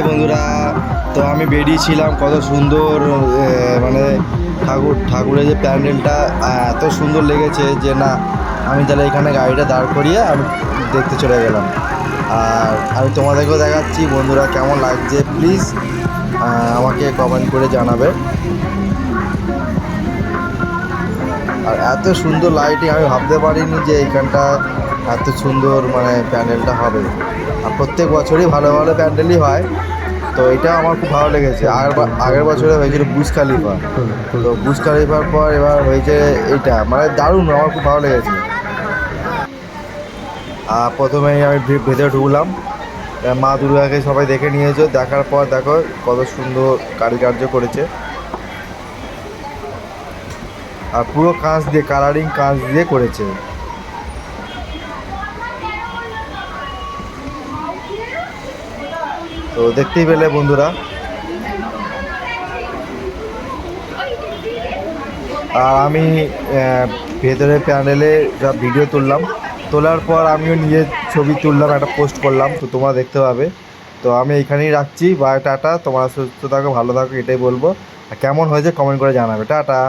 High বন্ধুরা, তো আমি বেরিয়েছিলাম। কত সুন্দর মানে ঠাকুরের যে প্যান্ডেলটা এত সুন্দর লেগেছে যে না, আমি তাহলে এখানে গাড়িটা দাঁড় করিয়ে আমি দেখতে চলে গেলাম। আর আমি তোমাদেরকেও দেখাচ্ছি বন্ধুরা, কেমন লাগছে প্লিজ আমাকে কমেন্ট করে জানাবে। আর এত সুন্দর লাইটিং, আমি ভাবতে পারিনি যে এইখানটা এত সুন্দর মানে প্যান্ডেলটা হবে। আর প্রত্যেক বছরই ভালো ভালো প্যান্ডেলই হয়, তো এটা আমার খুব ভালো লেগেছে। আগের বছরে হয়েছিল বুর্জ খালিফা, তো বুর্জ খালিফার পর এবার হয়েছে এইটা, মানে দারুণ, আমার খুব ভালো লেগেছে। প্রথমেই আমি ভেতরে ঢুকলাম, মা দুর্গাকে সবাই দেখে নিয়েছো, দেখার পর দেখো কত সুন্দর কারুকার্য করেছে। আর পুরো কাঁচ দিয়ে, কালারিং কাঁচ দিয়ে করেছে। তো দেখতেই পেলে বন্ধুরা। আর আমি ভেতরে প্যান্ডেলে সব ভিডিও তুললাম, তোলার পর আমিও নিজের ছবি তুললাম, একটা পোস্ট করলাম, তো তোমরা দেখতে পাবে। তো আমি এখানেই রাখছি, বাই টাটা। তোমরা সুস্থ থাকো, ভালো থাকো, এটাই বলবো। আর কেমন হয়েছে কমেন্ট করে জানাবে। টাটা।